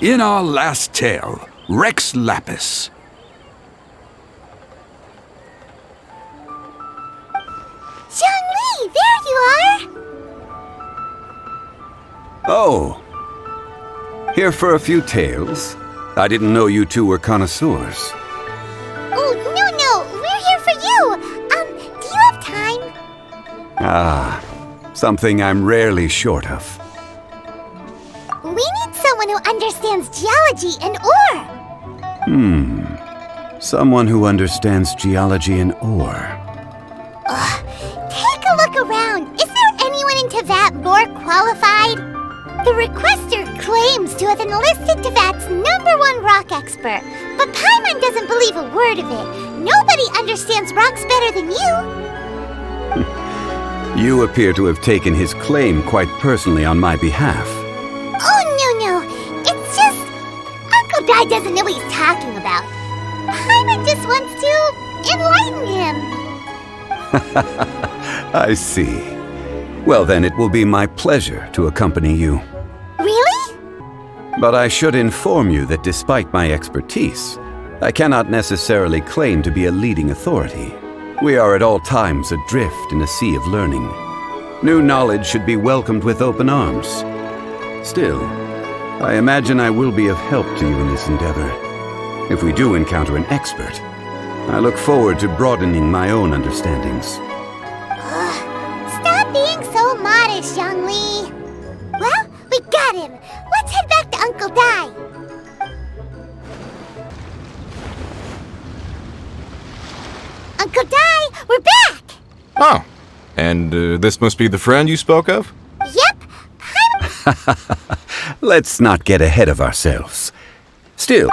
In our last tale, Rex Lapis. Zhongli, there you are! Oh. Here for a few tales? I didn't know you two were connoisseurs. Oh, no, we're here for you! Do you have time? Ah, something I'm rarely short of. We need someone who understands geology and ore! Someone who understands geology and ore. Take a look around. Is there anyone in Teyvat more qualified? The requester claims to have enlisted Teyvat's #1 rock expert, but Paimon doesn't believe a word of it. Nobody understands rocks better than you. You appear to have taken his claim quite personally on my behalf. Oh, no. It's just... Uncle Dai doesn't know what he's talking about. Paimon just wants to enlighten him. I see. Well then, it will be my pleasure to accompany you. Really? But I should inform you that despite my expertise, I cannot necessarily claim to be a leading authority. We are at all times adrift in a sea of learning. New knowledge should be welcomed with open arms. Still, I imagine I will be of help to you in this endeavor. If we do encounter an expert, I look forward to broadening my own understandings. Stop being so modest, Zhongli. Well, we got him. Let's head back to Uncle Dai. Uncle Dai, we're back! Oh, and this must be the friend you spoke of? Yep. Let's not get ahead of ourselves. Still,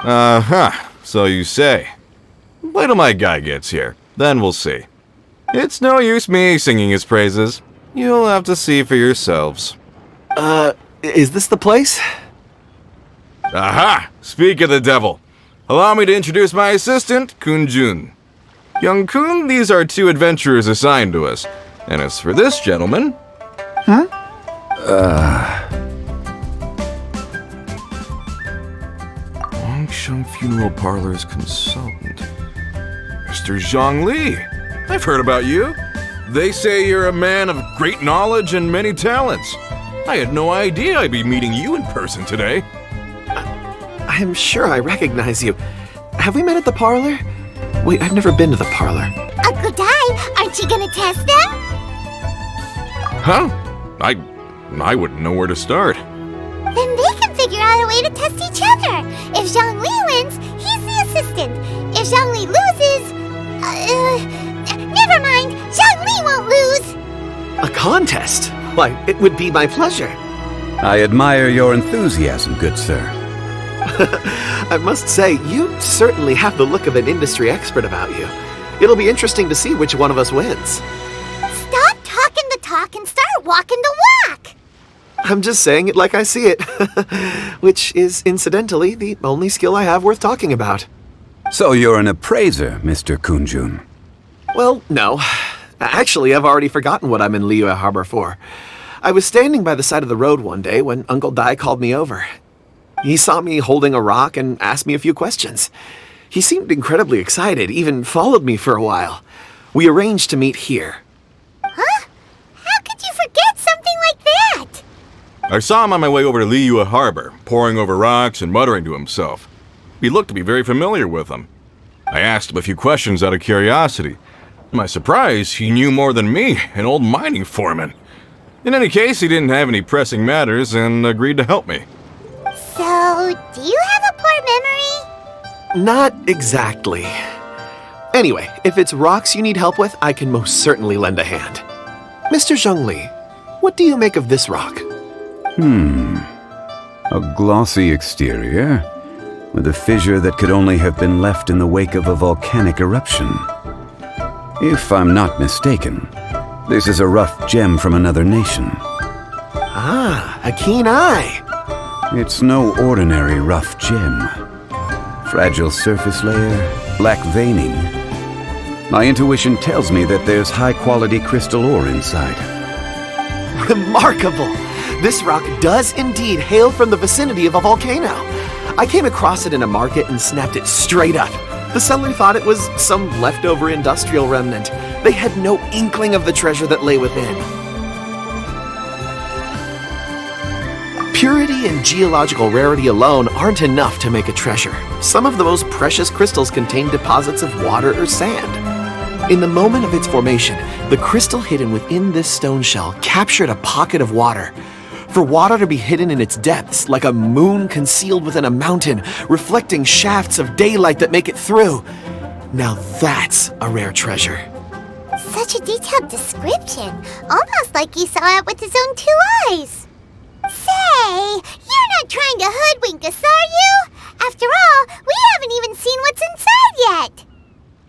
So you say. Wait till my guy gets here, then we'll see. It's no use me singing his praises. You'll have to see for yourselves. Is this the place? Aha! Speak of the devil. Allow me to introduce my assistant, Kun Jun. Young Kun, these are 2 adventurers assigned to us. And as for this gentleman... Longsheng Funeral Parlor's consultant. Mr. Zhongli. I've heard about you. They say you're a man of great knowledge and many talents. I had no idea I'd be meeting you in person today. I'm sure I recognize you. Have we met at the parlor? Wait, I've never been to the parlor. Uncle Dai, aren't you gonna test them? Huh? I wouldn't know where to start. Then they can figure out a way to test each other. If Zhongli wins, he's the assistant. If Zhongli loses... never mind. Zhongli won't lose. A contest? Why, it would be my pleasure. I admire your enthusiasm, good sir. I must say, you certainly have the look of an industry expert about you. It'll be interesting to see which one of us wins. Stop talking the talk and start walking the walk. I'm just saying it like I see it. Which is, incidentally, the only skill I have worth talking about. So you're an appraiser, Mr. Kun Jun. Well, no. Actually, I've already forgotten what I'm in Liyue Harbor for. I was standing by the side of the road one day when Uncle Dai called me over. He saw me holding a rock and asked me a few questions. He seemed incredibly excited, even followed me for a while. We arranged to meet here. Huh? How could you forget something like that? I saw him on my way over to Liyue Harbor, poring over rocks and muttering to himself. He looked to be very familiar with them. I asked him a few questions out of curiosity. To my surprise, he knew more than me, an old mining foreman. In any case, he didn't have any pressing matters and agreed to help me. So, do you have a poor memory? Not exactly. Anyway, if it's rocks you need help with, I can most certainly lend a hand. Mr. Zhongli, what do you make of this rock? A glossy exterior, with a fissure that could only have been left in the wake of a volcanic eruption. If I'm not mistaken, this is a rough gem from another nation. Ah, a keen eye. It's no ordinary rough gem. Fragile surface layer, black veining. My intuition tells me that there's high-quality crystal ore inside. Remarkable! This rock does indeed hail from the vicinity of a volcano. I came across it in a market and snapped it straight up. The seller thought it was some leftover industrial remnant. They had no inkling of the treasure that lay within. Purity and geological rarity alone aren't enough to make a treasure. Some of the most precious crystals contain deposits of water or sand. In the moment of its formation, the crystal hidden within this stone shell captured a pocket of water. For water to be hidden in its depths, like a moon concealed within a mountain, reflecting shafts of daylight that make it through. Now that's a rare treasure. Such a detailed description, almost like he saw it with his own 2 eyes. Say, you're not trying to hoodwink us, are you? After all, we haven't even seen what's inside yet.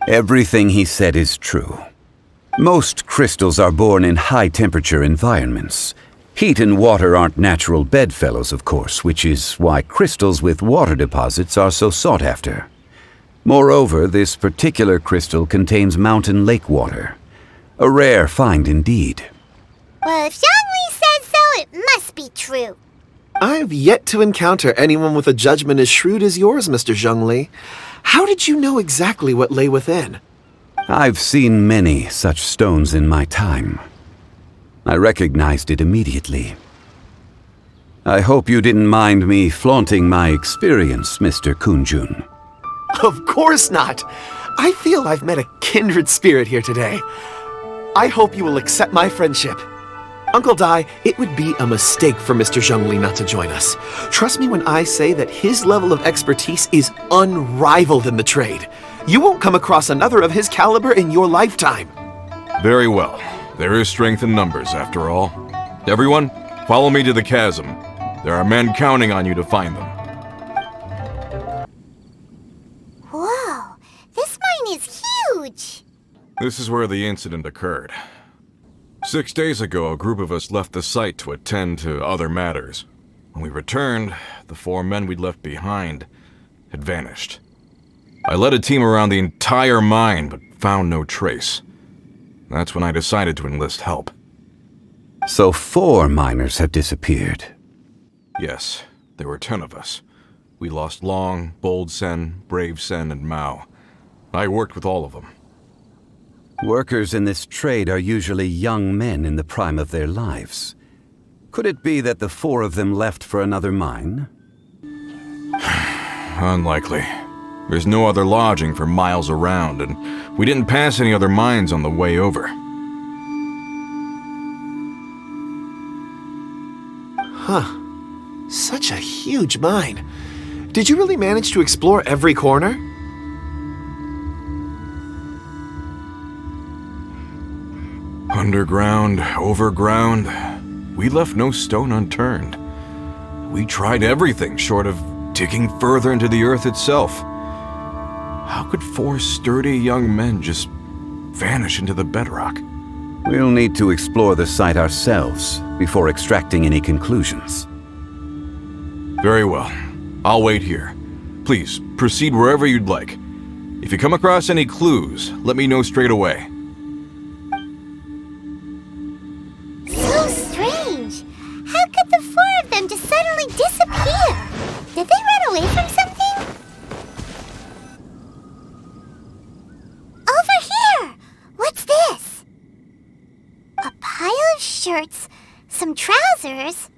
Everything he said is true. Most crystals are born in high-temperature environments. Heat and water aren't natural bedfellows, of course, which is why crystals with water deposits are so sought after. Moreover, this particular crystal contains mountain lake water. A rare find indeed. Well, if Zhongli says so, it must be true. I've yet to encounter anyone with a judgment as shrewd as yours, Mr. Zhongli. How did you know exactly what lay within? I've seen many such stones in my time. I recognized it immediately. I hope you didn't mind me flaunting my experience, Mr. Kun Jun. Of course not! I feel I've met a kindred spirit here today. I hope you will accept my friendship. Uncle Dai, it would be a mistake for Mr. Zhongli not to join us. Trust me when I say that his level of expertise is unrivaled in the trade. You won't come across another of his caliber in your lifetime. Very well. There is strength in numbers, after all. Everyone, follow me to the chasm. There are men counting on you to find them. Whoa, this mine is huge. This is where the incident occurred. 6 days ago, a group of us left the site to attend to other matters. When we returned, the 4 men we'd left behind had vanished. I led a team around the entire mine, but found no trace. That's when I decided to enlist help. So 4 miners have disappeared. Yes, there were 10 of us. We lost Long, Bold Sen, Brave Sen, and Mao. I worked with all of them. Workers in this trade are usually young men in the prime of their lives. Could it be that the 4 of them left for another mine? Unlikely. There's no other lodging for miles around, and we didn't pass any other mines on the way over. Huh. Such a huge mine. Did you really manage to explore every corner? Underground, overground, we left no stone unturned. We tried everything short of digging further into the earth itself. How could 4 sturdy young men just vanish into the bedrock? We'll need to explore the site ourselves before extracting any conclusions. Very well. I'll wait here. Please, proceed wherever you'd like. If you come across any clues, let me know straight away. So strange. How could the 4 of them just suddenly disappear? Did they run away from something? Over here! What's this? A pile of shirts, some trousers.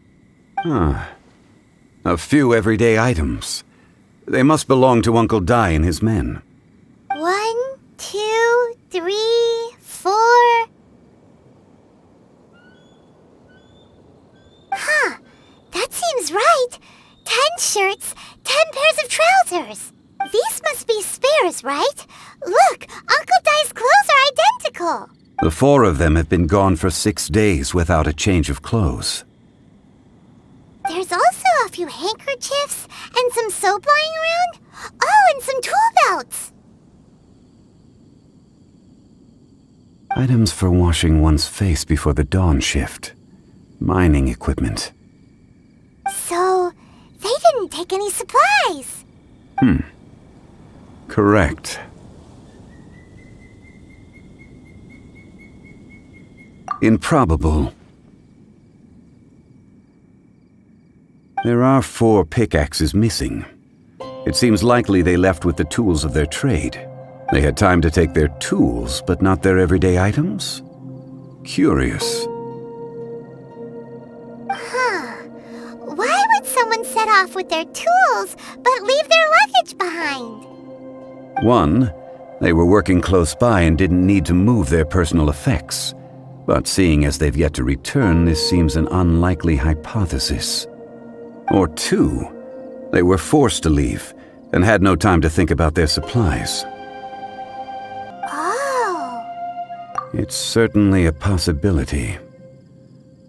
A few everyday items. They must belong to Uncle Dai and his men. 1, 2, 3, 4. Huh, that seems right. 10 shirts, 10 pairs of trousers. These must be spares, right? Look, Uncle Dai's clothes are identical. The 4 of them have been gone for 6 days without a change of clothes. There's also a few handkerchiefs and some soap lying around. Oh, and some tool belts. Items for washing one's face before the dawn shift. Mining equipment. So, they didn't take any supplies. Correct. Improbable. There are 4 pickaxes missing. It seems likely they left with the tools of their trade. They had time to take their tools, but not their everyday items? Curious. Why would someone set off with their tools, but leave their luggage behind? One, they were working close by and didn't need to move their personal effects. But seeing as they've yet to return, this seems an unlikely hypothesis. Or two, they were forced to leave and had no time to think about their supplies. Oh. It's certainly a possibility.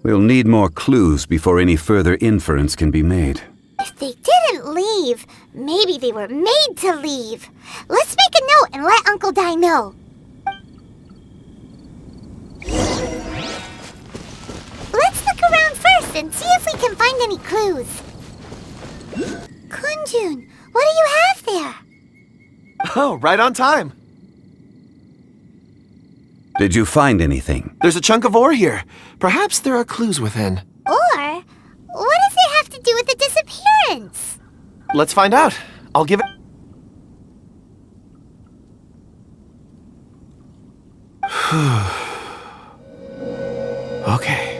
We'll need more clues before any further inference can be made. If they didn't leave, maybe they were made to leave. Let's make a note and let Uncle Dai know. Let's look around first and see if we can find any clues. Kun Jun, what do you have there? Oh, right on time. Did you find anything? There's a chunk of ore here. Perhaps there are clues within. Or, what does it have to do with the disappearance? Let's find out. I'll give it... Okay.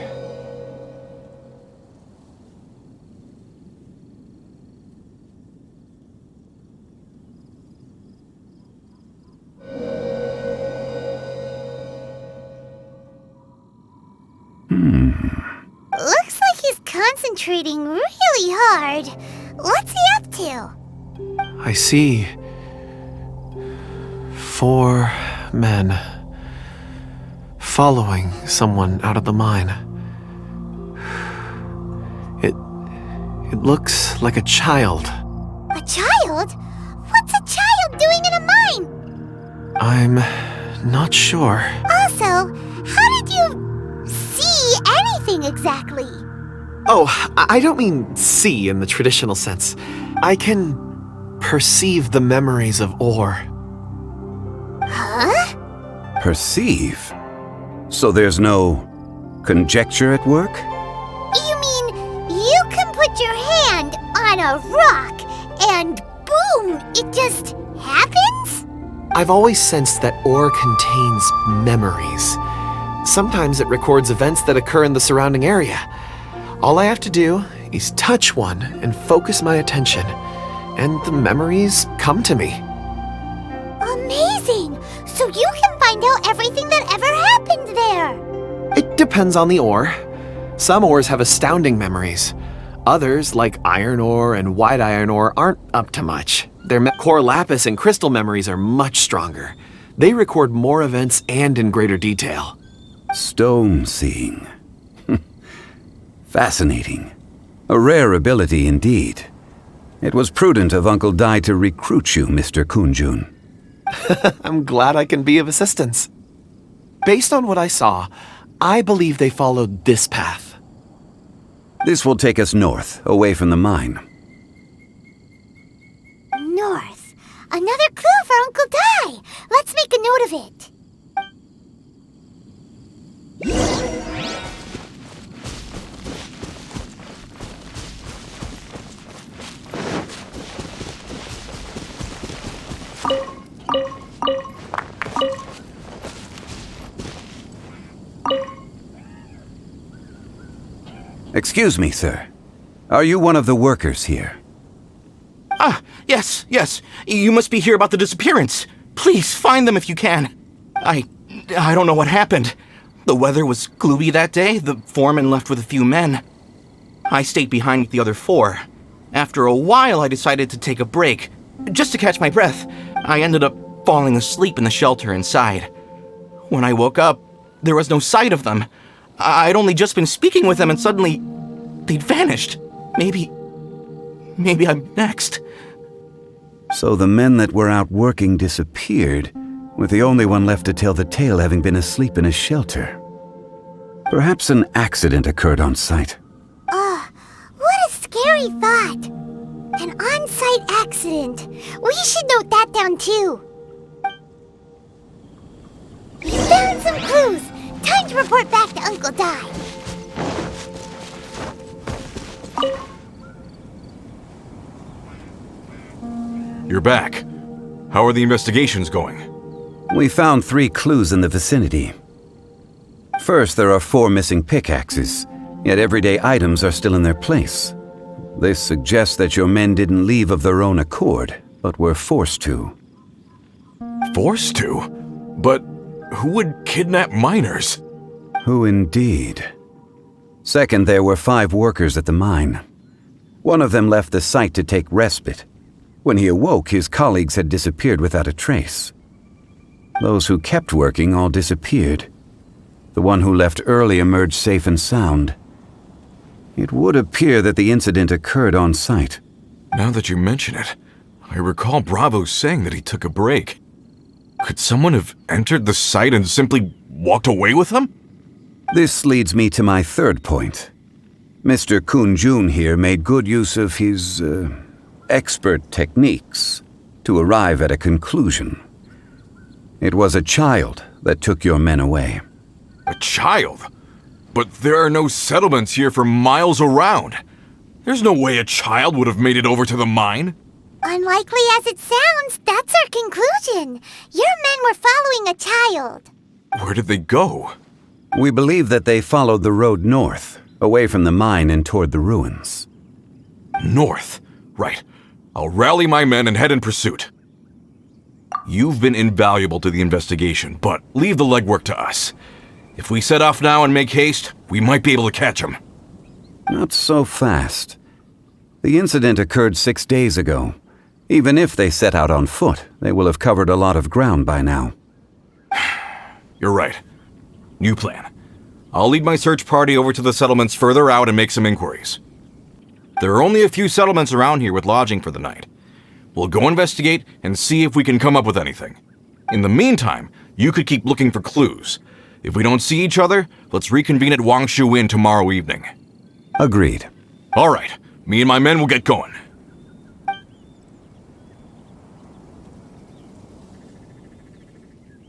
Looks like he's concentrating really hard. What's he up to? I see 4 men following someone out of the mine. It looks like a child. A child? What's a child doing in a mine? I'm not sure. Also, how did you see anything exactly? Oh, I don't mean see in the traditional sense. I can perceive the memories of ore. Huh? Perceive? So there's no conjecture at work? You mean you can put your hand on a rock and boom, it just happens? I've always sensed that ore contains memories. Sometimes it records events that occur in the surrounding area. All I have to do is touch one and focus my attention, and the memories come to me. Amazing! So you can find out everything that ever happened there! It depends on the ore. Some ores have astounding memories. Others, like iron ore and white iron ore, aren't up to much. Their core lapis and crystal memories are much stronger. They record more events and in greater detail. Stone seeing. Fascinating. A rare ability indeed. It was prudent of Uncle Dai to recruit you, Mr. Kun Jun. I'm glad I can be of assistance. Based on what I saw, I believe they followed this path. This will take us north, away from the mine. North. Another clue for Uncle Dai! Let's make a note of it. Excuse me, sir. Are you one of the workers here? Ah, yes. You must be here about the disappearance. Please, find them if you can. I don't know what happened. The weather was gloomy that day. The foreman left with a few men. I stayed behind with the other 4. After a while, I decided to take a break. Just to catch my breath, I ended up falling asleep in the shelter inside. When I woke up, there was no sight of them. I'd only just been speaking with them and suddenly they'd vanished. Maybe I'm next. So the men that were out working disappeared, with the only one left to tell the tale having been asleep in a shelter. Perhaps an accident occurred on site. What a scary thought. An on-site accident. We should note that down too. We found some clues. Time to report back to Uncle Dai. You're back. How are the investigations going? We found 3 clues in the vicinity. First, there are 4 missing pickaxes, yet everyday items are still in their place. This suggests that your men didn't leave of their own accord, but were forced to. Forced to? But who would kidnap miners? Who indeed? Second, there were 5 workers at the mine. One of them left the site to take respite. When he awoke, his colleagues had disappeared without a trace. Those who kept working all disappeared. The one who left early emerged safe and sound. It would appear that the incident occurred on site. Now that you mention it, I recall Bravo saying that he took a break. Could someone have entered the site and simply walked away with him? This leads me to my third point. Mr. Kun Jun here made good use of his, expert techniques to arrive at a conclusion. It was a child that took your men away. A child? But there are no settlements here for miles around. There's no way a child would have made it over to the mine. Unlikely as it sounds, that's our conclusion. Your men were following a child. Where did they go? We believe that they followed the road north, away from the mine and toward the ruins. North? Right. I'll rally my men and head in pursuit. You've been invaluable to the investigation, but leave the legwork to us. If we set off now and make haste, we might be able to catch him. Not so fast. The incident occurred 6 days ago. Even if they set out on foot, they will have covered a lot of ground by now. You're right. New plan. I'll lead my search party over to the settlements further out and make some inquiries. There are only a few settlements around here with lodging for the night. We'll go investigate and see if we can come up with anything. In the meantime, you could keep looking for clues. If we don't see each other, let's reconvene at Wangshu Inn tomorrow evening. Agreed. All right. Me and my men will get going.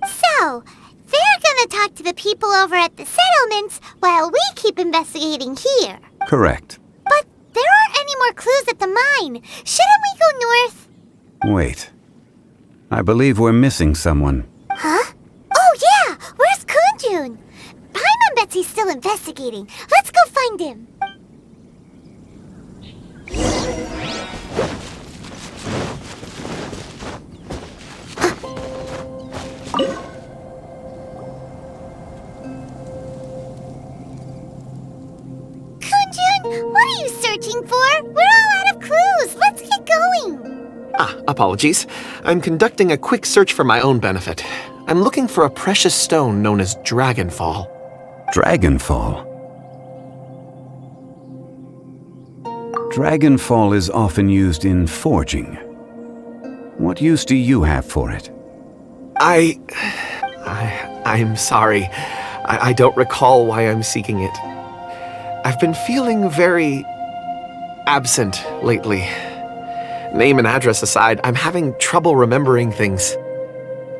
So, they're gonna talk to the people over at the settlements while we keep investigating here. Correct. But there aren't any more clues at the mine. Shouldn't we go north? Wait. I believe we're missing someone. Huh? Oh yeah! Where's Kun Jun? Paimon bets he's still investigating. Let's go find him. Kun Jun, what are you searching for? We're all out of clues. Let's get going. Apologies. I'm conducting a quick search for my own benefit. I'm looking for a precious stone known as Dragonfall. Dragonfall? Dragonfall is often used in forging. What use do you have for it? I'm sorry. I don't recall why I'm seeking it. I've been feeling very absent lately. Name and address aside, I'm having trouble remembering things.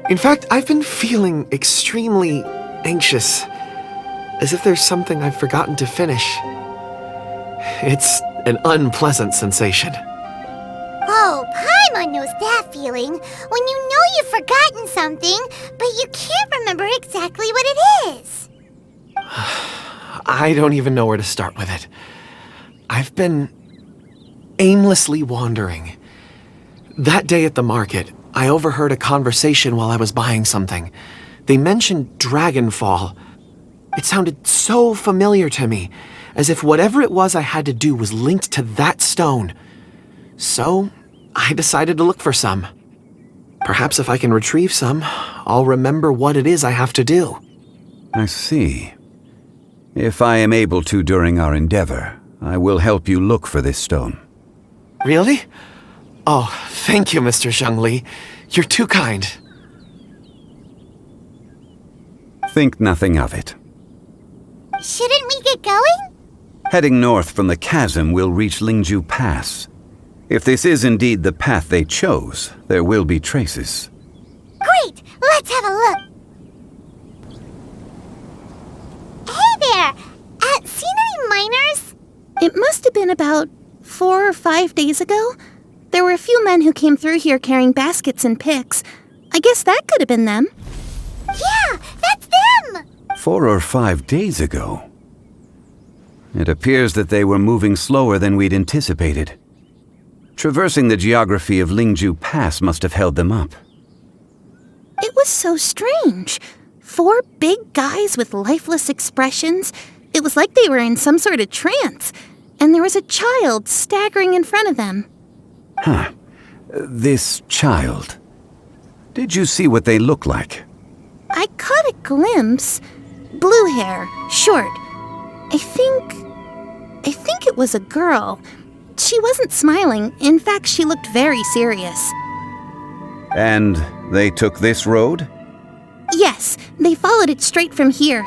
In fact, I've been feeling extremely anxious, as if there's something I've forgotten to finish. It's an unpleasant sensation. Oh, Paimon knows that feeling. When you know you've forgotten something, but you can't remember exactly what it is. I don't even know where to start with it. I've been aimlessly wandering. That day at the market, I overheard a conversation while I was buying something. They mentioned Dragonfall. It sounded so familiar to me, as if whatever it was I had to do was linked to that stone. So, I decided to look for some. Perhaps if I can retrieve some, I'll remember what it is I have to do. I see. If I am able to during our endeavor, I will help you look for this stone. Really? Oh, thank you, Mr. Zhongli. You're too kind. Think nothing of it. Shouldn't we get going? Heading north from the chasm, we'll reach Lingju Pass. If this is indeed the path they chose, there will be traces. Great! Let's have a look. Hey there! Seen any miners? It must have been about 4 or 5 days ago. There were a few men who came through here carrying baskets and picks. I guess that could have been them. Yeah, that's them! 4 or 5 days ago. It appears that they were moving slower than we'd anticipated. Traversing the geography of Lingju Pass must have held them up. It was so strange. 4 big guys with lifeless expressions. It was like they were in some sort of trance. And there was a child staggering in front of them. Huh. This child. Did you see what they look like? I caught a glimpse. Blue hair, short. I think it was a girl. She wasn't smiling. In fact, she looked very serious. And they took this road? Yes, they followed it straight from here.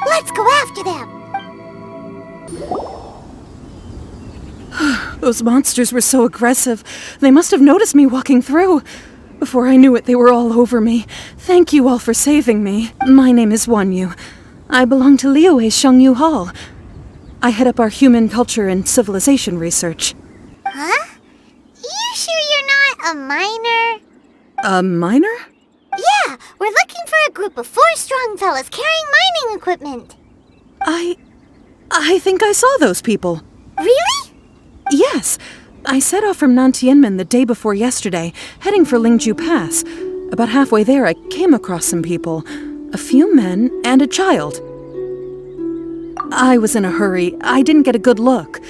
Let's go after them! Those monsters were so aggressive. They must have noticed me walking through. Before I knew it, they were all over me. Thank you all for saving me. My name is Wanyu. I belong to Liyue's Shengyu Hall. I head up our human culture and civilization research. Huh? You sure you're not a miner? A miner? Yeah, we're looking for a group of 4 strong fellas carrying mining equipment. I think I saw those people. Really? Yes. I set off from Nantianmen the day before yesterday, heading for Lingju Pass. About halfway there, I came across some people. A few men and a child. I was in a hurry. I didn't get a good look.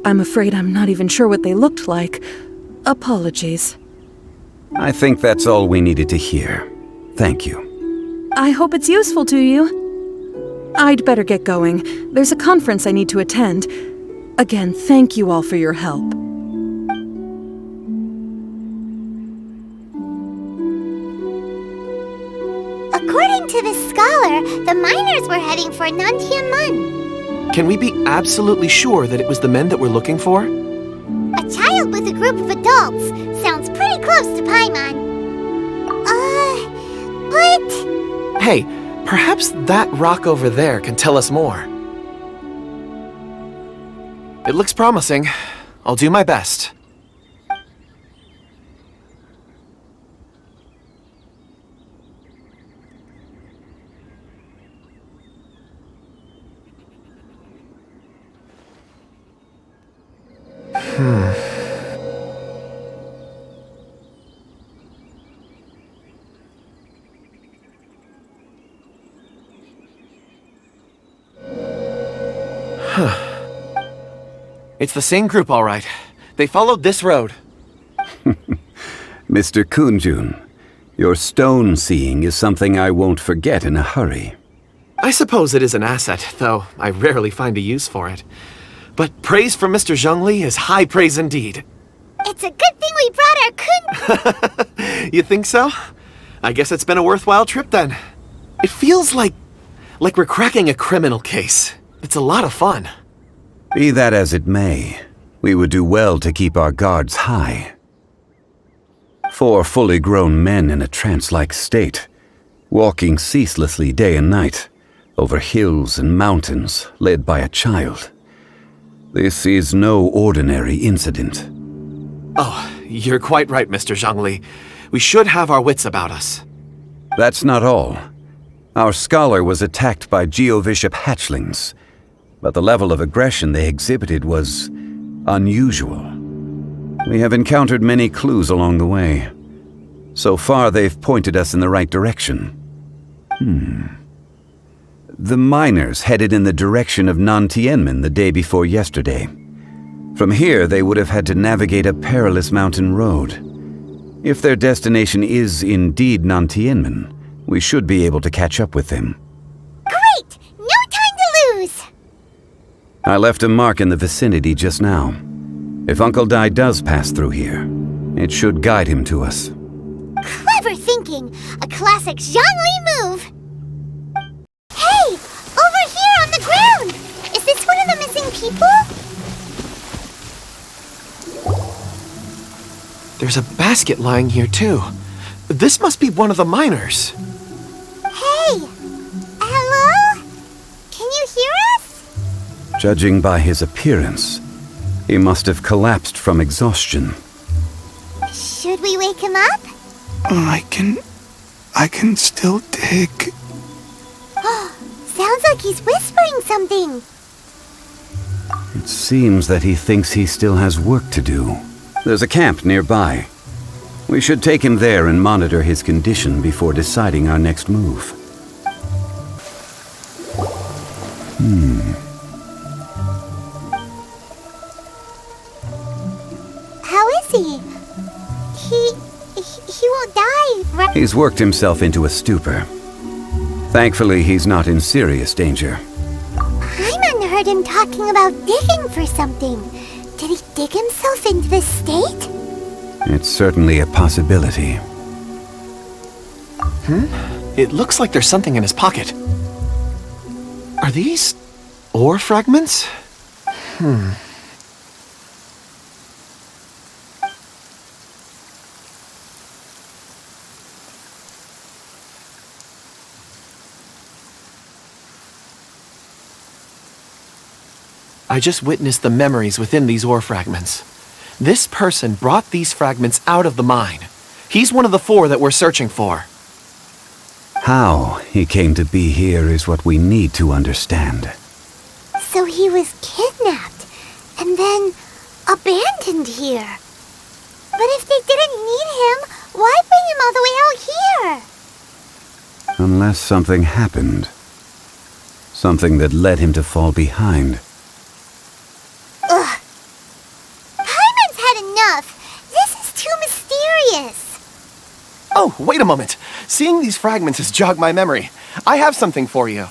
I'm afraid I'm not even sure what they looked like. Apologies. I think that's all we needed to hear. Thank you. I hope it's useful to you. I'd better get going. There's a conference I need to attend. Again, thank you all for your help. According to this scholar, the miners were heading for Nantianmen. Can we be absolutely sure that it was the men that we're looking for? A child with a group of adults. Sounds pretty close to Paimon. But... Hey, perhaps that rock over there can tell us more. It looks promising. I'll do my best. It's the same group, all right. They followed this road. Mr. Kun Jun, your stone seeing is something I won't forget in a hurry. I suppose it is an asset, though I rarely find a use for it. But praise from Mr. Zhongli is high praise indeed. it's a good thing we brought our Kun... You think so? I guess it's been a worthwhile trip then. It feels like we're cracking a criminal case. It's a lot of fun. Be that as it may, we would do well to keep our guards high. 4 fully grown men in a trance-like state, walking ceaselessly day and night, over hills and mountains, led by a child. This is no ordinary incident. Oh, you're quite right, Mr. Zhongli. We should have our wits about us. That's not all. Our scholar was attacked by Geo-Vishap hatchlings, but the level of aggression they exhibited was unusual. We have encountered many clues along the way. So far, they've pointed us in the right direction. The miners headed in the direction of Nantianmen the day before yesterday. From here, they would have had to navigate a perilous mountain road. If their destination is indeed Nantianmen, we should be able to catch up with them. Great! No time to lose! I left a mark in the vicinity just now. If Uncle Dai does pass through here, it should guide him to us. Clever thinking! A classic Zhongli move! Hey! Over here on the ground! Is this one of the missing people? There's a basket lying here, too. This must be one of the miners. Hey! Hello? Can you hear us? Judging by his appearance, he must have collapsed from exhaustion. Should we wake him up? I can still dig. Sounds like he's whispering something. It seems that he thinks he still has work to do. There's a camp nearby. We should take him there and monitor his condition before deciding our next move. How is he? He won't die, right? He's worked himself into a stupor. Thankfully, he's not in serious danger. Paimon heard him talking about digging for something. Did he dig himself into this state? It's certainly a possibility. It looks like there's something in his pocket. Are these ore fragments? I just witnessed the memories within these ore fragments. This person brought these fragments out of the mine. He's one of the 4 that we're searching for. How he came to be here is what we need to understand. So he was kidnapped and then abandoned here. But if they didn't need him, why bring him all the way out here? Unless something happened. Something that led him to fall behind. Ugh. Paimon's had enough. This is too mysterious. Oh, wait a moment. Seeing these fragments has jogged my memory. I have something for you.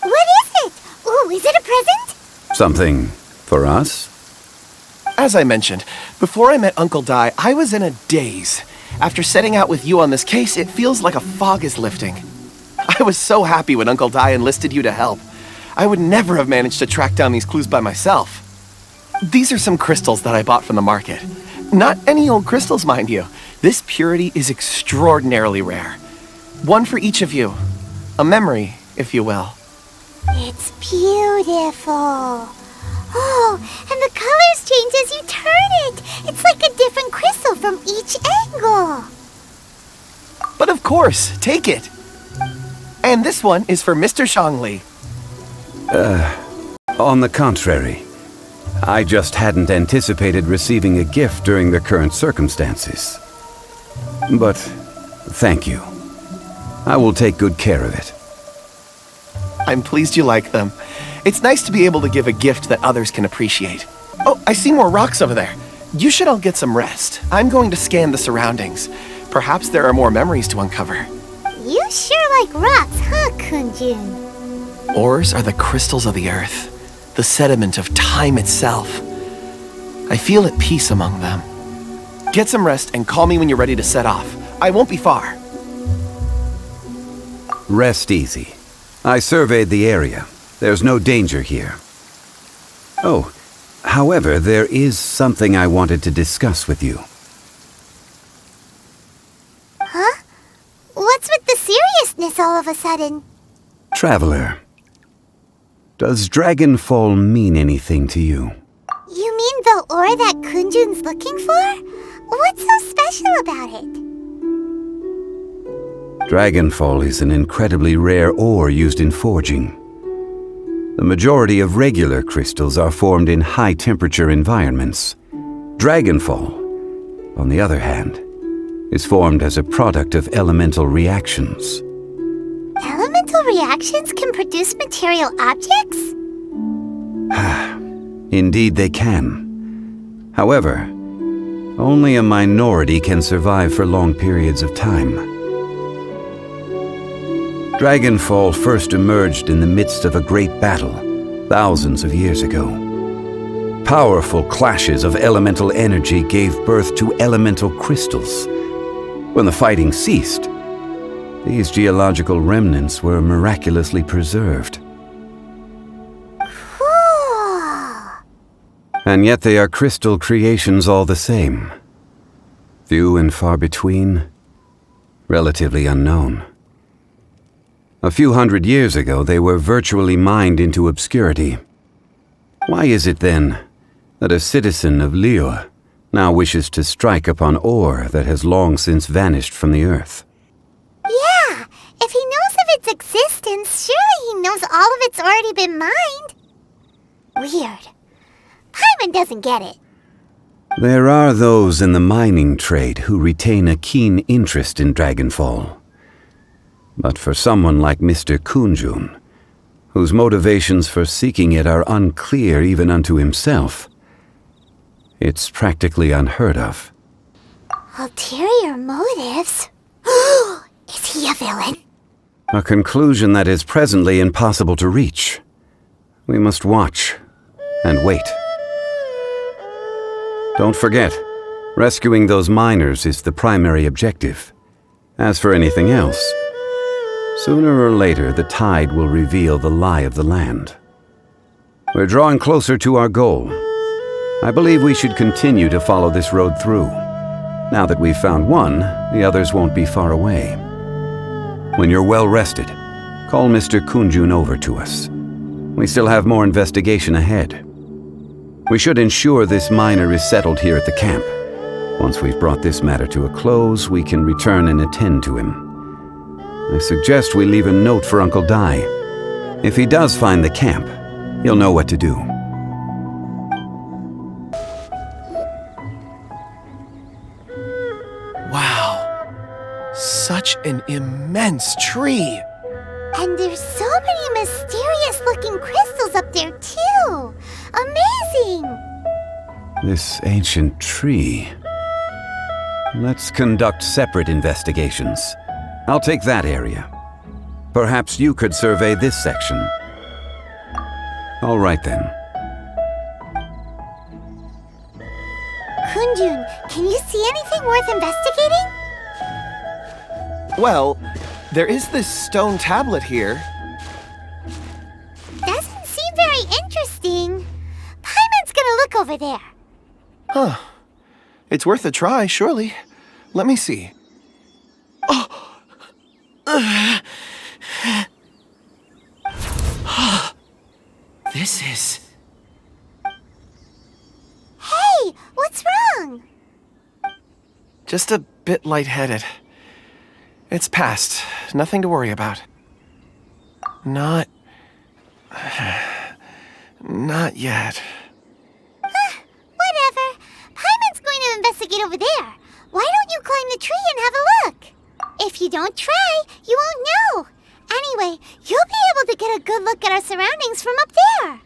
What is it? Ooh, is it a present? Something for us? As I mentioned, before I met Uncle Dai, I was in a daze. After setting out with you on this case, it feels like a fog is lifting. I was so happy when Uncle Dai enlisted you to help. I would never have managed to track down these clues by myself. These are some crystals that I bought from the market. Not any old crystals, mind you. This purity is extraordinarily rare. One for each of you. A memory, if you will. It's beautiful. Oh, and the colors change as you turn it. It's like a different crystal from each angle. But of course, take it. And this one is for Mr. Zhongli. On the contrary, I just hadn't anticipated receiving a gift during the current circumstances. But thank you. I will take good care of it. I'm pleased you like them. It's nice to be able to give a gift that others can appreciate. Oh, I see more rocks over there. You should all get some rest. I'm going to scan the surroundings. Perhaps there are more memories to uncover. You sure like rocks, huh, Kun Jun? Ores are the crystals of the earth, the sediment of time itself. I feel at peace among them. Get some rest and call me when you're ready to set off. I won't be far. Rest easy. I surveyed the area. There's no danger here. Oh, however, there is something I wanted to discuss with you. Huh? What's with the seriousness all of a sudden? Traveler, does Dragonfall mean anything to you? You mean the ore that Kun Jun's looking for? What's so special about it? Dragonfall is an incredibly rare ore used in forging. The majority of regular crystals are formed in high-temperature environments. Dragonfall, on the other hand, is formed as a product of elemental reactions. Elemental reactions can produce material objects? Indeed they can. However, only a minority can survive for long periods of time. Dragonfall first emerged in the midst of a great battle, thousands of years ago. Powerful clashes of elemental energy gave birth to elemental crystals. When the fighting ceased, these geological remnants were miraculously preserved. Cool. And yet they are crystal creations all the same. Few and far between, relatively unknown. A few hundred years ago, they were virtually mined into obscurity. Why is it then that a citizen of Liyue, now wishes to strike upon ore that has long since vanished from the earth. Yeah, if he knows of its existence, surely he knows all of it's already been mined. Weird. Paimon doesn't get it. There are those in the mining trade who retain a keen interest in Dragonfall. But for someone like Mr. Kun Jun, whose motivations for seeking it are unclear even unto himself, it's practically unheard of. Ulterior motives? Is he a villain? A conclusion that is presently impossible to reach. We must watch and wait. Don't forget, rescuing those miners is the primary objective. As for anything else, sooner or later the tide will reveal the lie of the land. We're drawing closer to our goal. I believe we should continue to follow this road through. Now that we've found one, the others won't be far away. When you're well rested, call Mr. Kun Jun over to us. We still have more investigation ahead. We should ensure this miner is settled here at the camp. Once we've brought this matter to a close, we can return and attend to him. I suggest we leave a note for Uncle Dai. If he does find the camp, he'll know what to do. Wow. Such an immense tree. And there's so many mysterious-looking crystals up there, too. Amazing! This ancient tree. Let's conduct separate investigations. I'll take that area. Perhaps you could survey this section. All right then. Kun Jun, can you see anything worth investigating? Well, there is this stone tablet here. Doesn't seem very interesting. Paimon's gonna look over there. Huh. It's worth a try, surely. Let me see. This is... Hey, what's wrong? just a bit lightheaded. It's past. Nothing to worry about. Not yet. Whatever. Paimon's going to investigate over there. Why don't you climb the tree and have a look? If you don't try, you won't know. Anyway, you'll be able to get a good look at our surroundings from up there.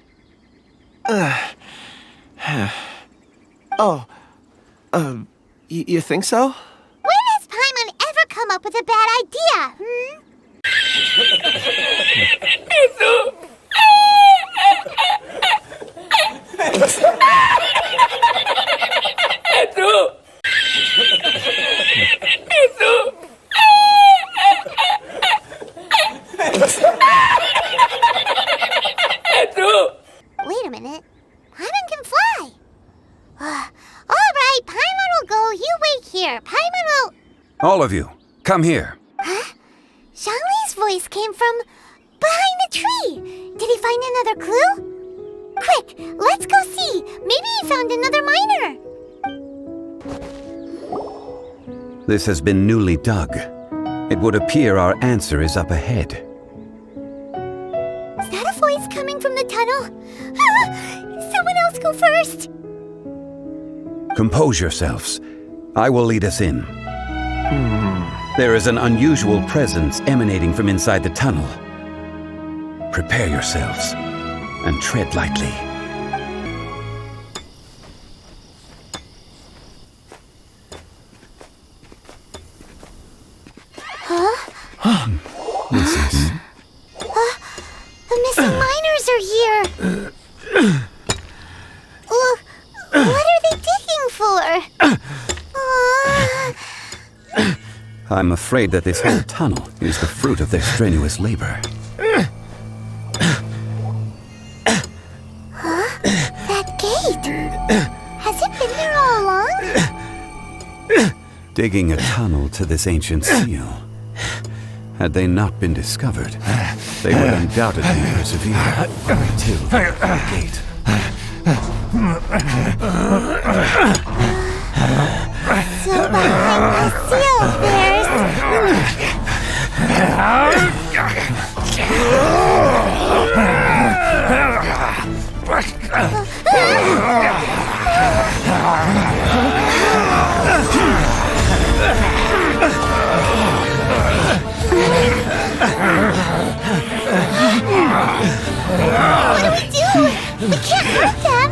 You think so? When has Paimon ever come up with a bad idea, Wait a minute. Paimon can fly. All right, Paimon will go. You wait here. Paimon will... All of you, come here. Huh? Zhongli's voice came from behind the tree. Did he find another clue? Quick, let's go see. Maybe he found another miner. This has been newly dug. It would appear our answer is up ahead. Is that a voice coming from the tunnel? Someone else go first. Compose yourselves. I will lead us in. There is an unusual presence emanating from inside the tunnel. Prepare yourselves and tread lightly. This is... The missing miners are here. What are they digging for? I'm afraid that this whole tunnel is the fruit of their strenuous labor. That gate. Has it been there all along? Digging a tunnel to this ancient seal. Had they not been discovered, they would undoubtedly persevere until the gate. So behind the seal, there's... What do we do? We can't hurt them!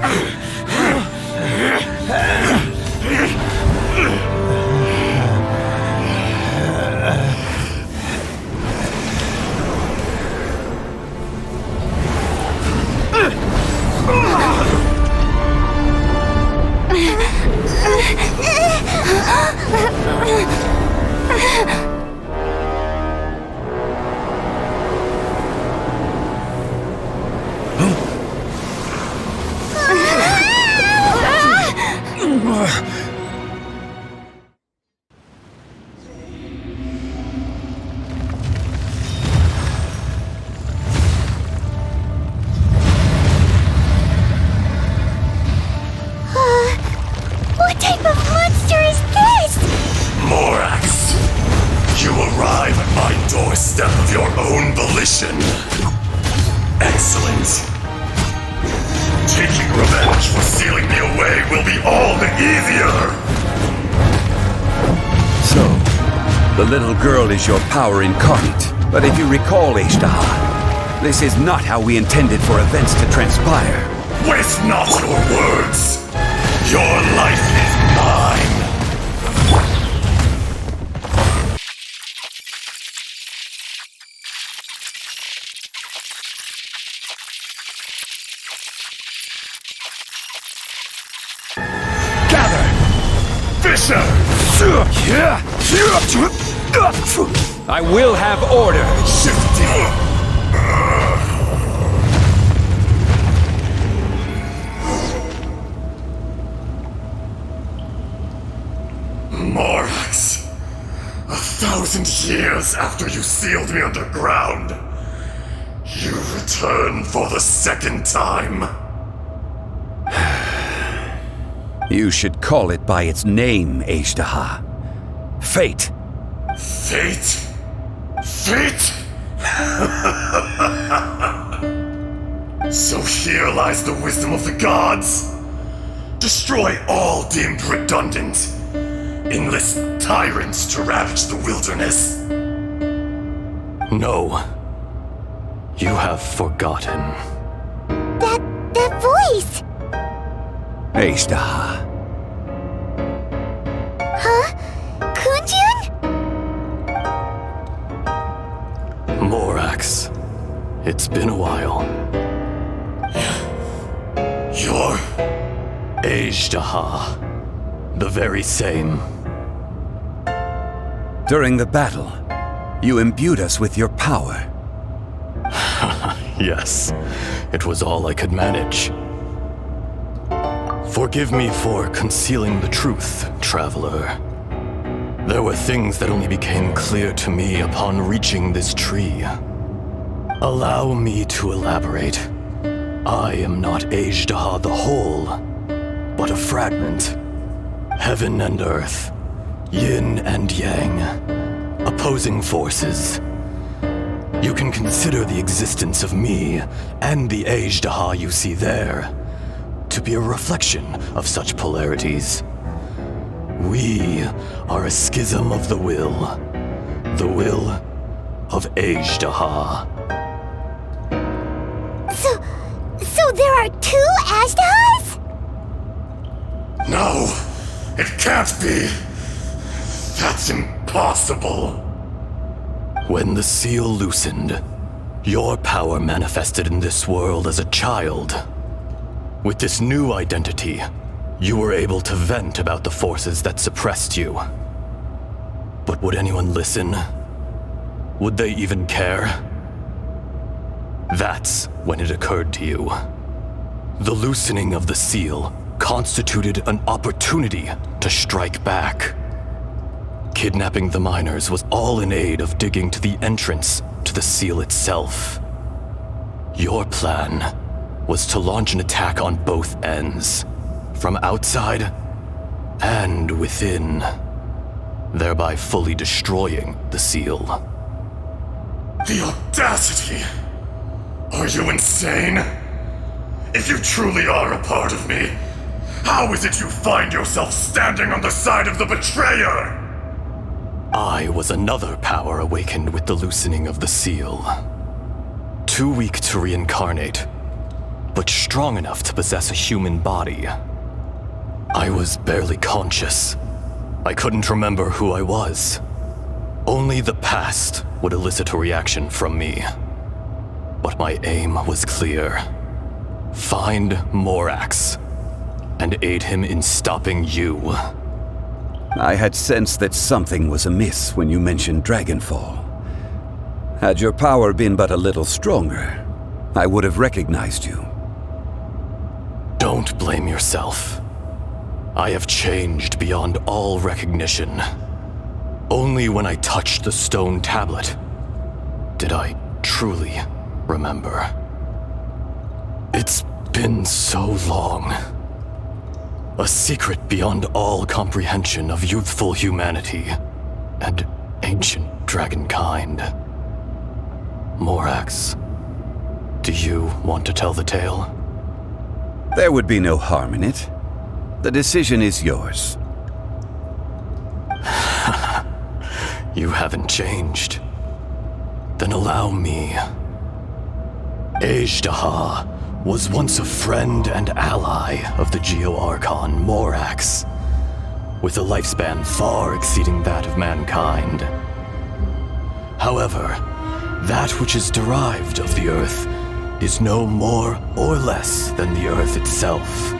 What type of monster is this? Morax, you arrive at my doorstep of your own volition. Excellent. Taking revenge for sealing me away will be all the easier. So, the little girl is your power incarnate. But if you recall, Azhdaha, this is not how we intended for events to transpire. Waste not your words. Your life is mine. Gather! Fisher! I will have order! Shifty! Morax, 1,000 years after you sealed me underground, you return for the second time. You should call it by its name, Azhdaha. Fate. Fate? Fate? So here lies the wisdom of the gods. Destroy all deemed redundant. Enlist tyrants to ravage the wilderness. No. You have forgotten. That voice! Azhdaha. Huh? Kun Jun? Morax. It's been a while. You're... Azhdaha. The very same. During the battle, you imbued us with your power. Yes, it was all I could manage. Forgive me for concealing the truth, Traveler. There were things that only became clear to me upon reaching this tree. Allow me to elaborate. I am not Azhdaha the whole, but a fragment. Heaven and earth, yin and yang, opposing forces. You can consider the existence of me and the Azhdaha you see there to be a reflection of such polarities. We are a schism of the will of Azhdaha. So there are two Azhdahas? No, it can't be. That's impossible. When the seal loosened, your power manifested in this world as a child. With this new identity, you were able to vent about the forces that suppressed you. But would anyone listen? Would they even care? That's when it occurred to you. The loosening of the seal constituted an opportunity to strike back. Kidnapping the miners was all in aid of digging to the entrance to the seal itself. Your plan was to launch an attack on both ends, from outside and within, thereby fully destroying the seal. The audacity! Are you insane? If you truly are a part of me, how is it you find yourself standing on the side of the betrayer? I was another power awakened with the loosening of the seal. Too weak to reincarnate, but strong enough to possess a human body. I was barely conscious. I couldn't remember who I was. Only the past would elicit a reaction from me. But my aim was clear. Find Morax and aid him in stopping you. I had sensed that something was amiss when you mentioned Dragonfall. Had your power been but a little stronger, I would have recognized you. Don't blame yourself. I have changed beyond all recognition. Only when I touched the stone tablet did I truly remember. It's been so long. A secret beyond all comprehension of youthful humanity and ancient dragonkind. Morax, do you want to tell the tale? There would be no harm in it. The decision is yours. You haven't changed. Then allow me. Azhdaha was once a friend and ally of the Geo Archon Morax, with a lifespan far exceeding that of mankind. However, that which is derived of the Earth is no more or less than the Earth itself.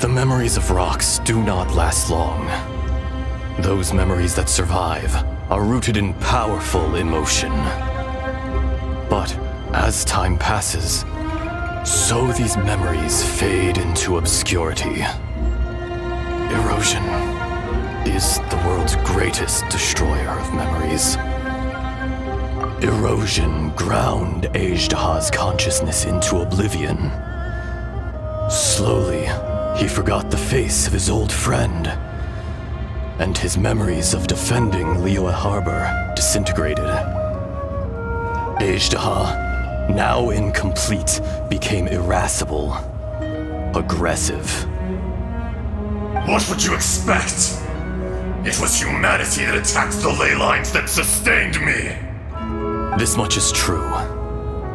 The memories of rocks do not last long. Those memories that survive are rooted in powerful emotion. But as time passes, so these memories fade into obscurity. Erosion is the world's greatest destroyer of memories. Erosion ground Azhdaha's consciousness into oblivion. Slowly, he forgot the face of his old friend, and his memories of defending Liyue Harbor disintegrated. Azhdaha, now incomplete, became irascible, aggressive. What would you expect? It was humanity that attacked the ley lines that sustained me. This much is true,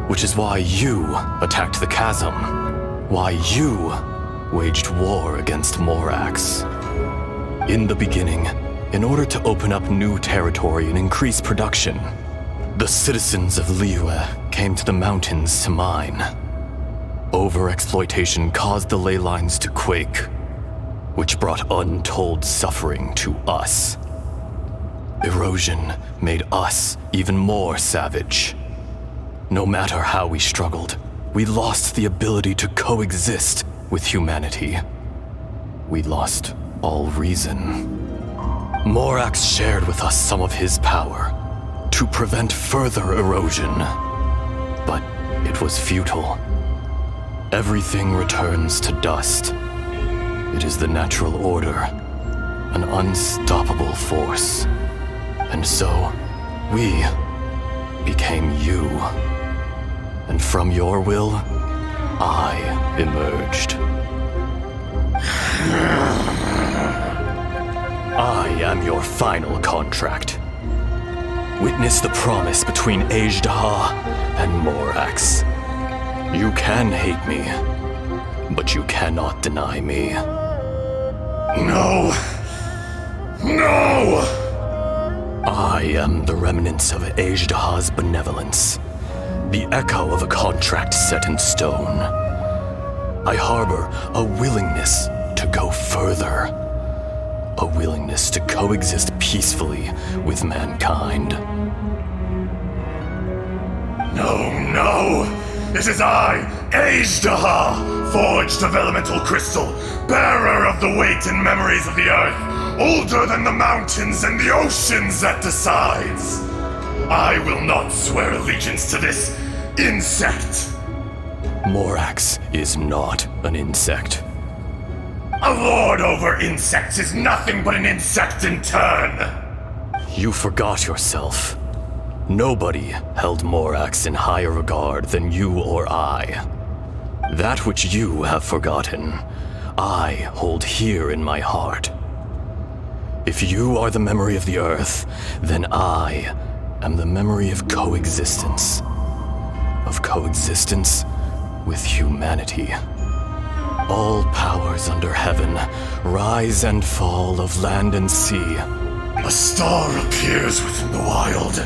which is why you attacked the Chasm, why you waged war against Morax. In the beginning, in order to open up new territory and increase production, the citizens of Liyue came to the mountains to mine. Overexploitation caused the ley lines to quake, which brought untold suffering to us. Erosion made us even more savage. No matter how we struggled, we lost the ability to coexist with humanity. We lost all reason. Morax shared with us some of his power to prevent further erosion, but it was futile. Everything returns to dust. It is the natural order, an unstoppable force. And so, we became you. And from your will, I emerged. I am your final contract. Witness the promise between Azhdaha and Morax. You can hate me, but you cannot deny me. No! No! I am the remnants of Azhdaha's benevolence, the echo of a contract set in stone. I harbor a willingness to go further, a willingness to coexist peacefully with mankind. No! It is I, Azhdaha, forged of elemental crystal, bearer of the weight and memories of the earth, older than the mountains and the oceans that decides. I will not swear allegiance to this insect. Morax is not an insect. A lord over insects is nothing but an insect in turn! You forgot yourself. Nobody held Morax in higher regard than you or I. That which you have forgotten, I hold here in my heart. If you are the memory of the Earth, then I am the memory of coexistence. Of coexistence with humanity. All powers under heaven, rise and fall of land and sea. A star appears within the wild.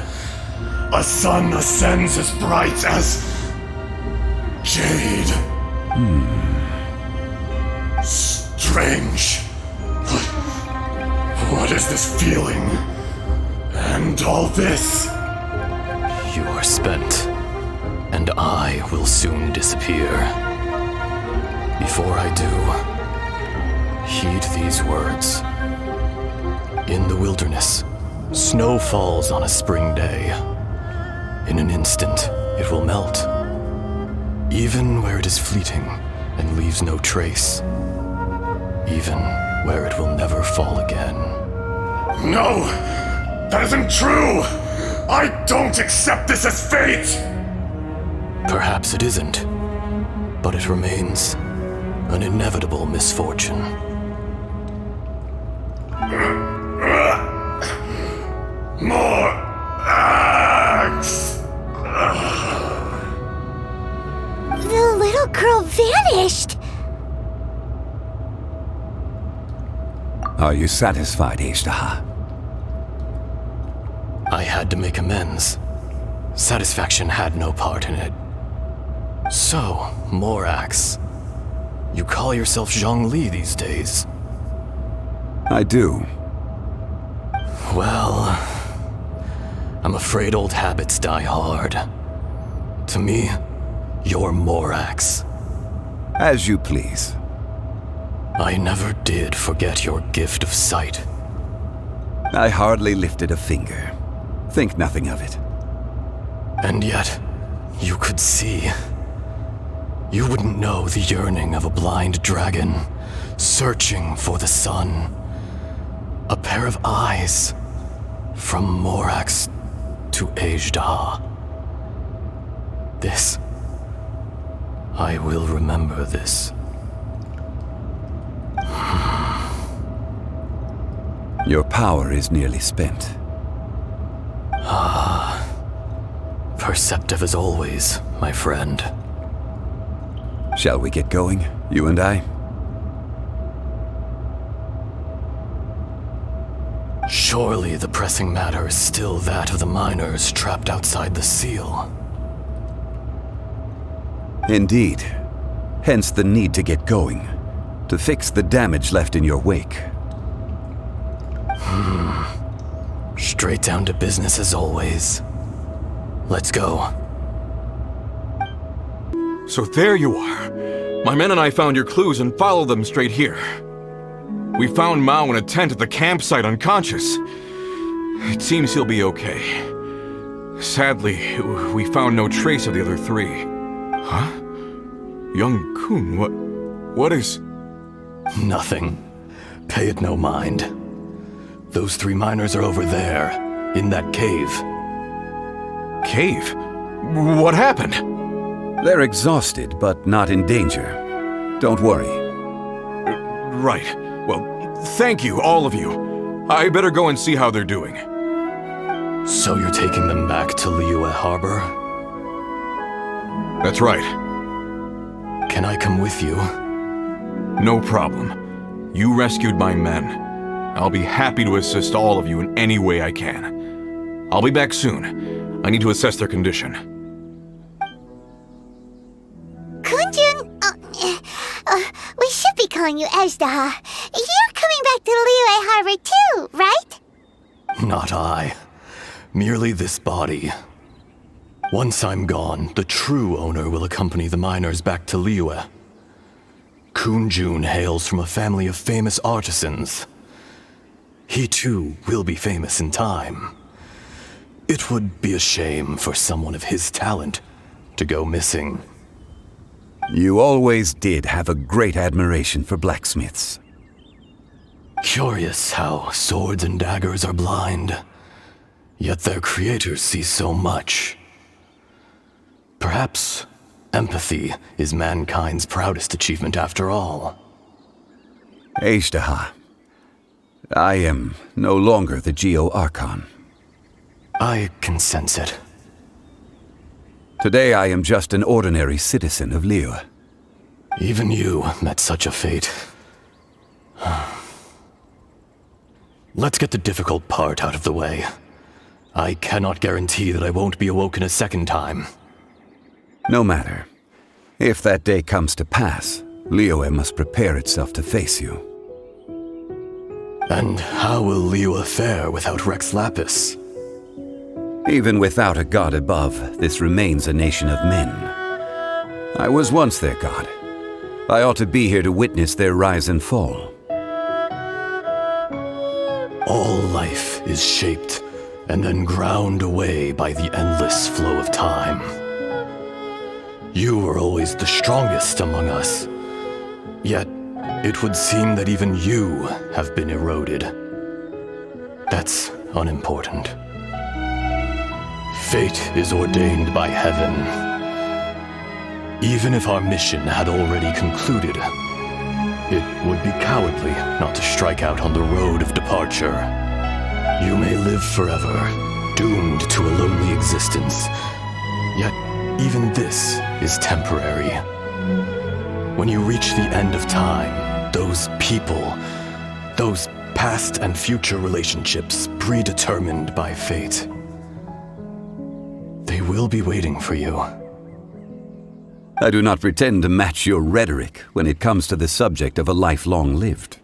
A sun ascends as bright as jade. Strange. What is this feeling? And all this? You are spent, and I will soon disappear. Before I do, heed these words. In the wilderness, snow falls on a spring day. In an instant, it will melt. Even where it is fleeting and leaves no trace. Even where it will never fall again. No! That isn't true! I don't accept this as fate! Perhaps it isn't, but it remains an inevitable misfortune. More axe! The little girl vanished! Are you satisfied, Azhdaha? I had to make amends. Satisfaction had no part in it. So, Morax, you call yourself Zhongli these days? I do. Well, I'm afraid old habits die hard. To me, you're Morax. As you please. I never did forget your gift of sight. I hardly lifted a finger. Think nothing of it. And yet, you could see. You wouldn't know the yearning of a blind dragon, searching for the sun. A pair of eyes, from Morax to Azhdaha. This, I will remember this. Your power is nearly spent. Perceptive as always, my friend. Shall we get going, you and I? Surely the pressing matter is still that of the miners trapped outside the seal. Indeed. Hence the need to get going. To fix the damage left in your wake. Straight down to business as always. Let's go. So there you are. My men and I found your clues and followed them straight here. We found Mao in a tent at the campsite unconscious. It seems he'll be okay. Sadly, we found no trace of the other three. Huh? Young Kun, what is... Nothing. Pay it no mind. Those three miners are over there, in that cave. Cave? What happened? They're exhausted, but not in danger. Don't worry. Right. Well, thank you, all of you. I better go and see how they're doing. So you're taking them back to Liyue Harbor? That's right. Can I come with you? No problem. You rescued my men. I'll be happy to assist all of you in any way I can. I'll be back soon. I need to assess their condition. Kun Jun, we should be calling you Azhdaha. You're coming back to Liyue Harbor too, right? Not I. Merely this body. Once I'm gone, the true owner will accompany the miners back to Liyue. Kun Jun hails from a family of famous artisans. He too will be famous in time. It would be a shame for someone of his talent to go missing. You always did have a great admiration for blacksmiths. Curious how swords and daggers are blind, yet their creators see so much. Perhaps empathy is mankind's proudest achievement after all. Azhdaha, I am no longer the Geo Archon. I can sense it. Today I am just an ordinary citizen of Liyue. Even you met such a fate. Let's get the difficult part out of the way. I cannot guarantee that I won't be awoken a second time. No matter. If that day comes to pass, Liyue must prepare itself to face you. And how will Liyue fare without Rex Lapis? Even without a god above, this remains a nation of men. I was once their god. I ought to be here to witness their rise and fall. All life is shaped and then ground away by the endless flow of time. You were always the strongest among us, yet it would seem that even you have been eroded. That's unimportant. Fate is ordained by heaven. Even if our mission had already concluded, it would be cowardly not to strike out on the road of departure. You may live forever, doomed to a lonely existence. Yet, even this is temporary. When you reach the end of time, those people, those past and future relationships predetermined by fate, they will be waiting for you. I do not pretend to match your rhetoric when it comes to the subject of a life long lived.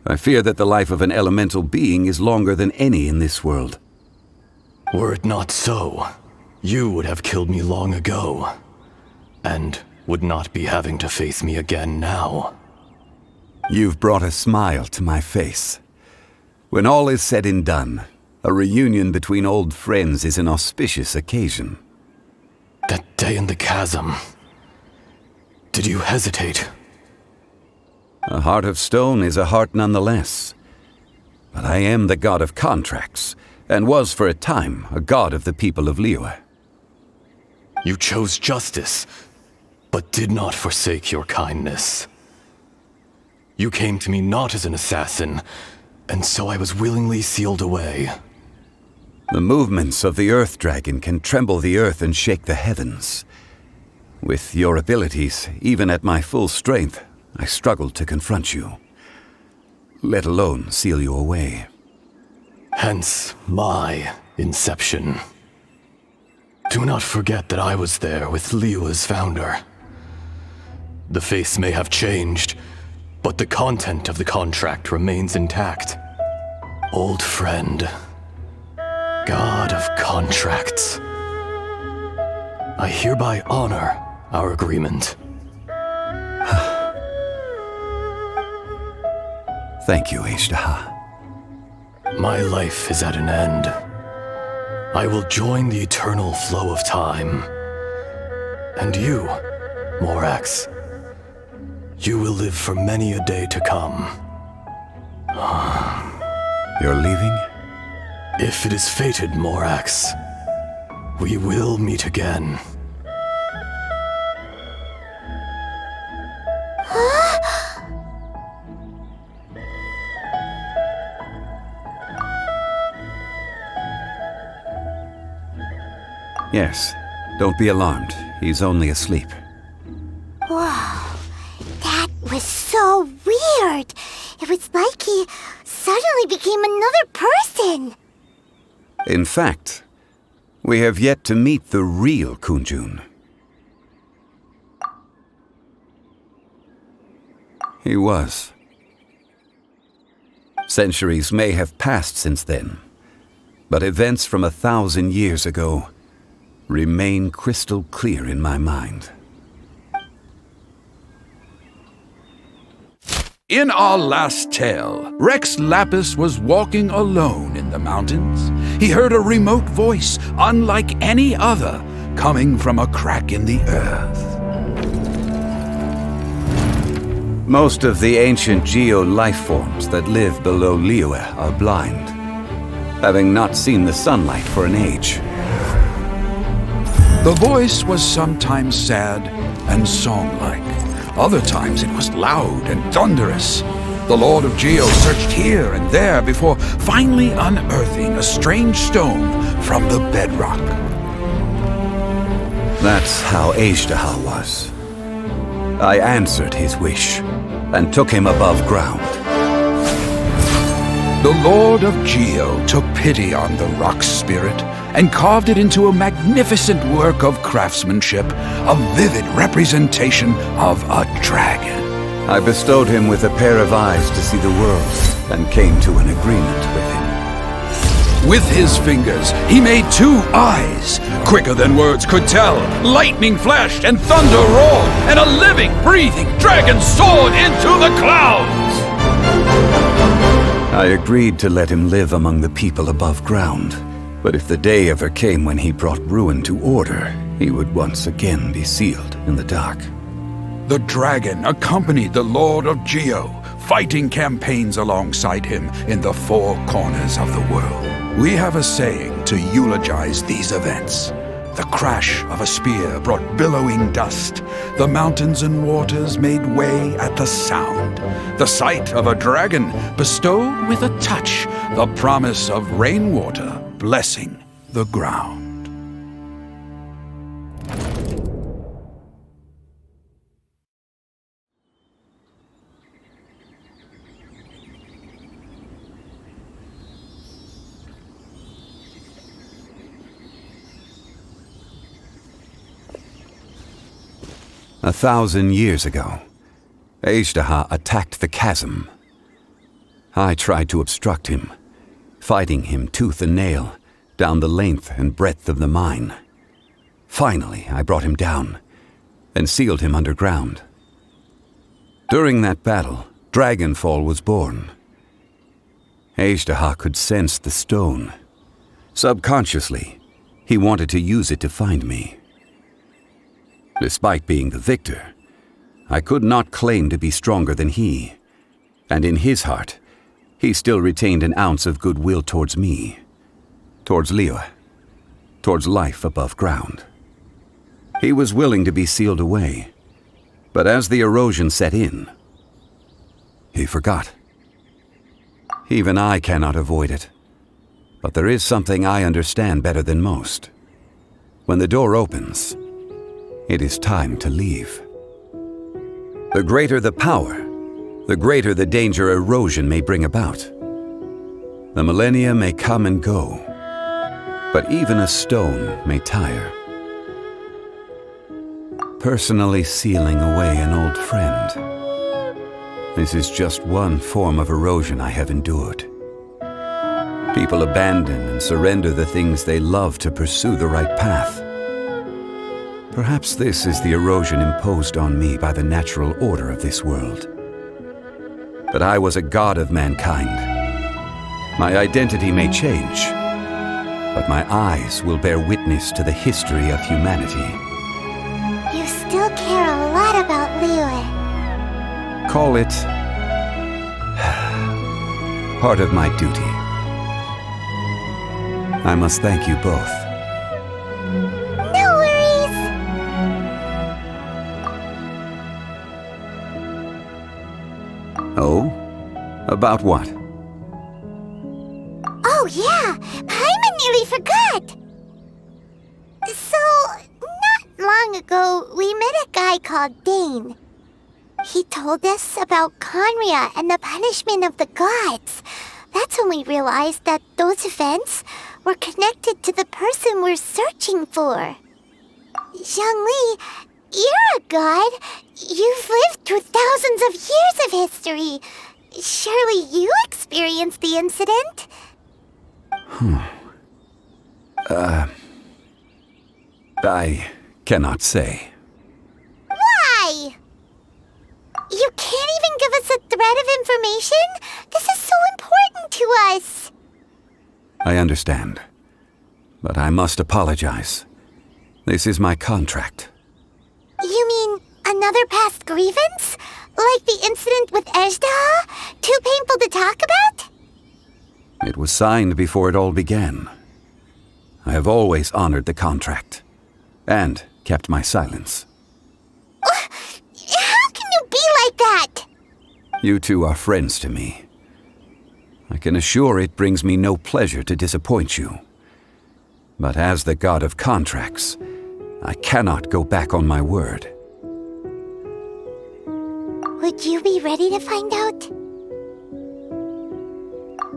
I fear that the life of an elemental being is longer than any in this world. Were it not so, you would have killed me long ago, and would not be having to face me again now. You've brought a smile to my face. When all is said and done, a reunion between old friends is an auspicious occasion. That day in the chasm, did you hesitate? A heart of stone is a heart nonetheless. But I am the god of contracts, and was for a time a god of the people of Liyue. You chose justice, but did not forsake your kindness. You came to me not as an assassin, and so I was willingly sealed away. The movements of the Earth Dragon can tremble the earth and shake the heavens. With your abilities, even at my full strength, I struggled to confront you, let alone seal you away. Hence my inception. Do not forget that I was there with Liyue's founder. The face may have changed, but the content of the contract remains intact. Old friend, God of contracts, I hereby honor our agreement. Thank you, Azhdaha. My life is at an end. I will join the eternal flow of time. And you, Morax, you will live for many a day to come. You're leaving? If it is fated, Morax, we will meet again. Yes. Don't be alarmed. He's only asleep. Whoa, that was so weird. It was like he suddenly became another person. In fact, we have yet to meet the real Kun Jun. He was. Centuries may have passed since then, but events from 1,000 years ago remain crystal clear in my mind. In our last tale, Rex Lapis was walking alone in the mountains. He heard a remote voice, unlike any other, coming from a crack in the earth. Most of the ancient Geo life forms that live below Liyue are blind, having not seen the sunlight for an age. The voice was sometimes sad and song-like. Other times it was loud and thunderous. The Lord of Geo searched here and there before finally unearthing a strange stone from the bedrock. That's how Azhdaha was. I answered his wish and took him above ground. The Lord of Geo took pity on the rock spirit and carved it into a magnificent work of craftsmanship, a vivid representation of a dragon. I bestowed him with a pair of eyes to see the world and came to an agreement with him. With his fingers, he made 2 eyes, quicker than words could tell. Lightning flashed and thunder roared, and a living, breathing dragon soared into the clouds! I agreed to let him live among the people above ground, but if the day ever came when he brought ruin to order, he would once again be sealed in the dark. The dragon accompanied the Lord of Geo, fighting campaigns alongside him in the 4 corners of the world. We have a saying to eulogize these events. The crash of a spear brought billowing dust. The mountains and waters made way at the sound. The sight of a dragon bestowed with a touch the promise of rainwater blessing the ground. A 1,000 years ago, Azhdaha attacked the Chasm. I tried to obstruct him, fighting him tooth and nail down the length and breadth of the mine. Finally, I brought him down and sealed him underground. During that battle, Dragonfall was born. Azhdaha could sense the stone. Subconsciously, he wanted to use it to find me. Despite being the victor, I could not claim to be stronger than he, and in his heart, he still retained an ounce of goodwill towards me, towards Liyue, towards life above ground. He was willing to be sealed away, but as the erosion set in, he forgot. Even I cannot avoid it, but there is something I understand better than most. When the door opens, it is time to leave. The greater the power, the greater the danger erosion may bring about. The millennia may come and go, but even a stone may tire. Personally sealing away an old friend. This is just one form of erosion I have endured. People abandon and surrender the things they love to pursue the right path. Perhaps this is the erosion imposed on me by the natural order of this world. But I was a god of mankind. My identity may change, but my eyes will bear witness to the history of humanity. You still care a lot about Liyue. Call it part of my duty. I must thank you both. No worries. Oh? About what? Oh yeah, Paimon nearly forgot. So, not long ago, we met a guy called Dane. He told us about Khaenri'ah and the punishment of the gods. That's when we realized that those events were connected to the person we're searching for. Zhongli, you're a god. You've lived through thousands of years of history. Surely you experienced the incident? I cannot say. Why? You can't even give us a thread of information? This is so important to us. I understand. But I must apologize. This is my contract. You mean another past grievance? Like the incident with Azhdaha? Too painful to talk about? It was signed before it all began. I have always honored the contract, and kept my silence. How can you be like that? You two are friends to me. I can assure it brings me no pleasure to disappoint you. But as the god of contracts, I cannot go back on my word. Would you be ready to find out?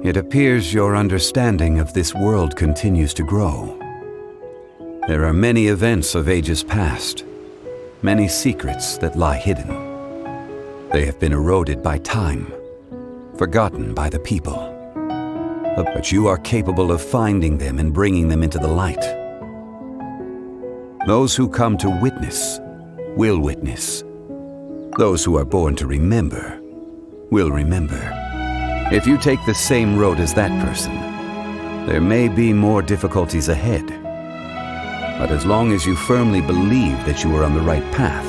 It appears your understanding of this world continues to grow. There are many events of ages past, many secrets that lie hidden. They have been eroded by time, forgotten by the people. But you are capable of finding them and bringing them into the light. Those who come to witness will witness. Those who are born to remember will remember. If you take the same road as that person, there may be more difficulties ahead. But as long as you firmly believe that you are on the right path,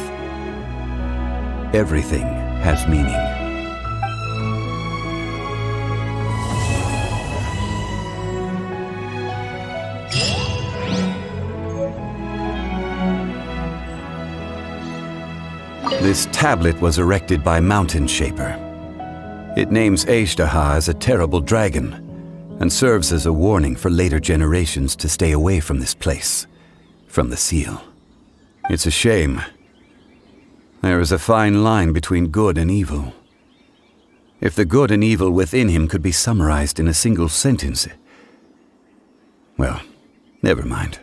everything has meaning. This tablet was erected by Mountain Shaper. It names Azhdaha as a terrible dragon, and serves as a warning for later generations to stay away from this place, from the seal. It's a shame. There is a fine line between good and evil. If the good and evil within him could be summarized in a single sentence... Well, never mind.